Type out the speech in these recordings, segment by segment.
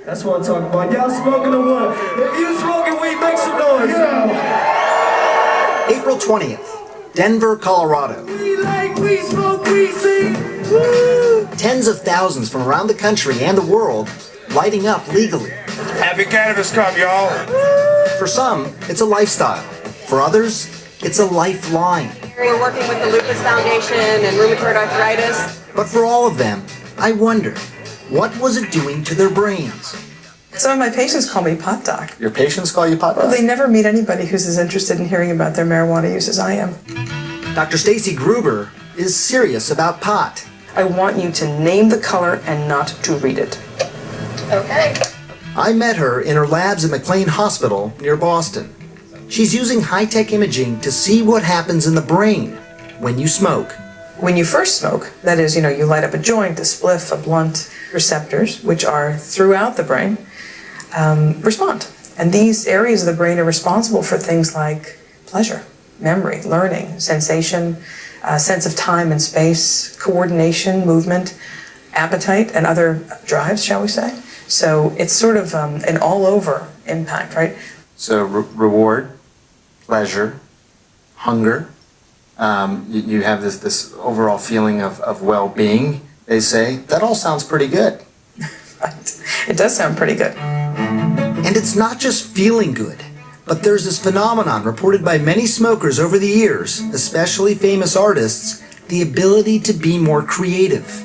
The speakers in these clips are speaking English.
That's what I'm talking about. Y'all smoking or what? If you smoking weed, make some noise. Yeah. April 20th, Denver, Colorado. We like weed, smoke weed, sing. Tens of thousands from around the country and the world lighting up legally. Happy Cannabis Cup, y'all. For some, it's a lifestyle. For others, it's a lifeline. We're working with the Lupus Foundation and rheumatoid arthritis. But for all of them, I wonder, what was it doing to their brains? Some of my patients call me pot doc. Your patients call you pot doc? Well, they never meet anybody who's as interested in hearing about their marijuana use as I am. Dr. Stacy Gruber is serious about pot. I want you to name the color and not to read it. Okay. I met her in her labs at McLean Hospital near Boston. She's using high-tech imaging to see what happens in the brain when you smoke. When you first smoke, that is, you light up a joint, a spliff, a blunt, receptors, which are throughout the brain, respond. And these areas of the brain are responsible for things like pleasure, memory, learning, sensation, sense of time and space, coordination, movement, appetite, and other drives, shall we say. So it's sort of an all-over impact, right? So reward, pleasure, hunger. You have this overall feeling of well-being, they say. That all sounds pretty good. Right. It does sound pretty good. And it's not just feeling good, but there's this phenomenon reported by many smokers over the years, especially famous artists, the ability to be more creative.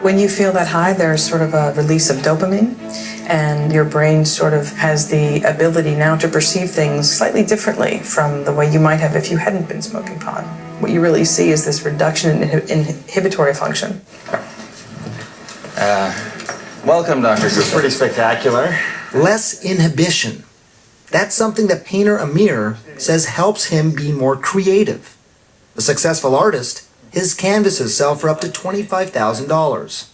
When you feel that high, there's sort of a release of dopamine, and your brain sort of has the ability now to perceive things slightly differently from the way you might have if you hadn't been smoking pot. What you really see is this reduction in inhibitory function. Welcome, Dr. This is pretty spectacular. Less inhibition. That's something that painter Amir says helps him be more creative. A successful artist, his canvases sell for up to $25,000.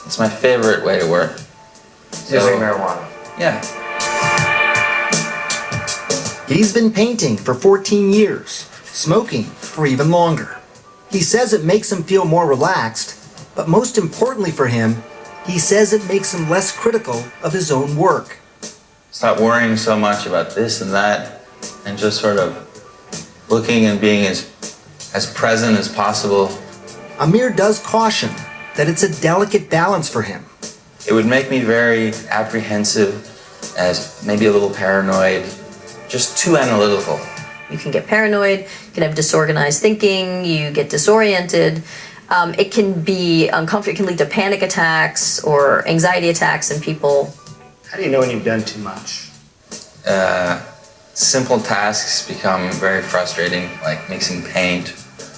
It's my favorite way to work. Using marijuana. Yeah. He's been painting for 14 years, smoking for even longer. He says it makes him feel more relaxed, but most importantly for him, he says it makes him less critical of his own work. Stop worrying so much about this and that, and just sort of looking and being as present as possible. Amir does caution that it's a delicate balance for him. It would make me very apprehensive, as maybe a little paranoid, just too analytical. You can get paranoid, you can have disorganized thinking, you get disoriented. It can be uncomfortable, it can lead to panic attacks or anxiety attacks in people. How do you know when you've done too much? Simple tasks become very frustrating, like mixing paint,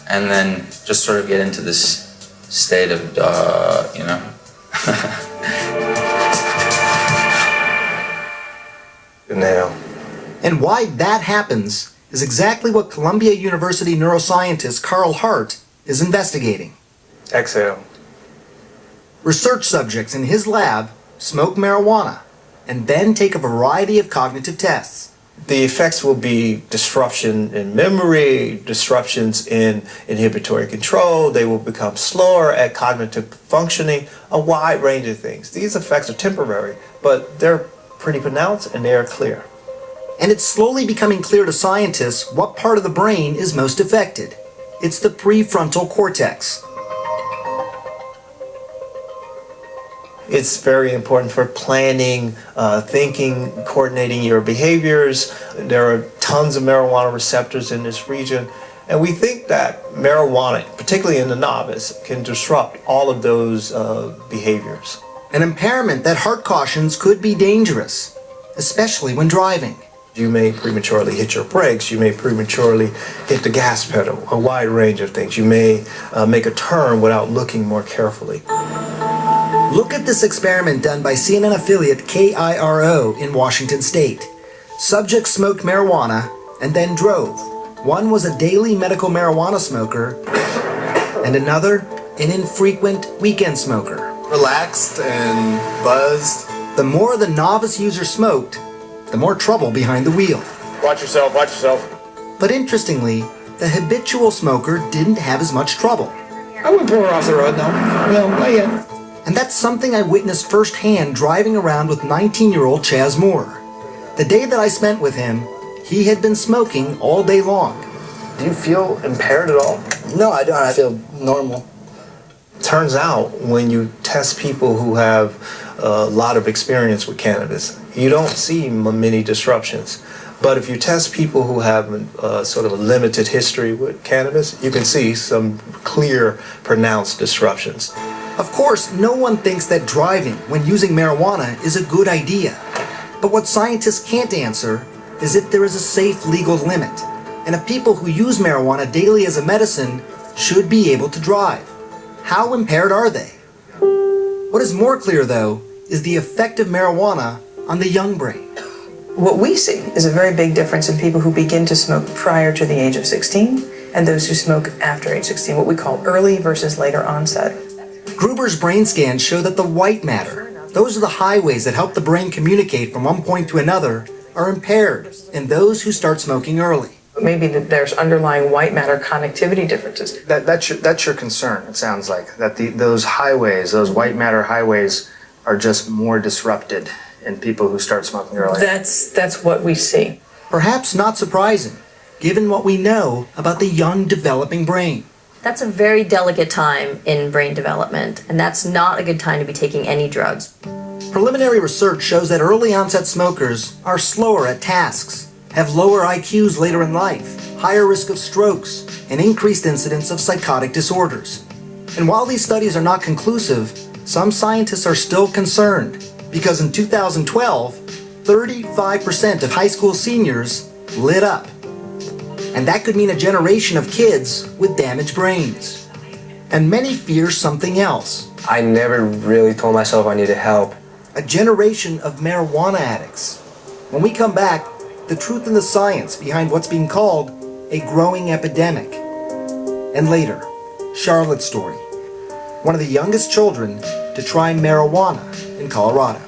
and then just sort of get into this state of Good nail. And why that happens is exactly what Columbia University neuroscientist Carl Hart is investigating. Exhale. Research subjects in his lab smoke marijuana and then take a variety of cognitive tests. The effects will be disruption in memory, disruptions in inhibitory control. They will become slower at cognitive functioning, a wide range of things. These effects are temporary, but they're pretty pronounced and they are clear. And it's slowly becoming clear to scientists what part of the brain is most affected. It's the prefrontal cortex. It's very important for planning, thinking, coordinating your behaviors. There are tons of marijuana receptors in this region. And we think that marijuana, particularly in the novice, can disrupt all of those behaviors. An impairment that Hart cautions could be dangerous, especially when driving. You may prematurely hit your brakes, you may prematurely hit the gas pedal, a wide range of things. You may make a turn without looking more carefully. Look at this experiment done by CNN affiliate KIRO in Washington State. Subjects smoked marijuana and then drove. One was a daily medical marijuana smoker, and another an infrequent weekend smoker. Relaxed and buzzed. The more the novice user smoked, the more trouble behind the wheel. Watch yourself, watch yourself. But interestingly, the habitual smoker didn't have as much trouble. I wouldn't pull her off the road, no. No, not yet. And that's something I witnessed firsthand driving around with 19-year-old Chaz Moore. The day that I spent with him, he had been smoking all day long. Do you feel impaired at all? No, I don't. I feel normal. Turns out when you test people who have a lot of experience with cannabis, you don't see many disruptions. But if you test people who have sort of a limited history with cannabis, you can see some clear, pronounced disruptions. Of course, no one thinks that driving when using marijuana is a good idea. But what scientists can't answer is if there is a safe legal limit, and if people who use marijuana daily as a medicine should be able to drive. How impaired are they? What is more clear, though, is the effect of marijuana on the young brain. What we see is a very big difference in people who begin to smoke prior to the age of 16 and those who smoke after age 16, what we call early versus later onset. Gruber's brain scans show that the white matter, those are the highways that help the brain communicate from one point to another, are impaired in those who start smoking early. Maybe there's underlying white matter connectivity differences. That's your concern, it sounds like, that those highways, those white matter highways, are just more disrupted in people who start smoking early. That's what we see. Perhaps not surprising, given what we know about the young developing brain. That's a very delicate time in brain development, and that's not a good time to be taking any drugs. Preliminary research shows that early onset smokers are slower at tasks, have lower IQs later in life, higher risk of strokes, and increased incidence of psychotic disorders. And while these studies are not conclusive, some scientists are still concerned, because in 2012, 35% of high school seniors lit up. And that could mean a generation of kids with damaged brains. And many fear something else. I never really told myself I needed help. A generation of marijuana addicts. When we come back, the truth and the science behind what's being called a growing epidemic. And later, Charlotte's story. One of the youngest children to try marijuana in Colorado.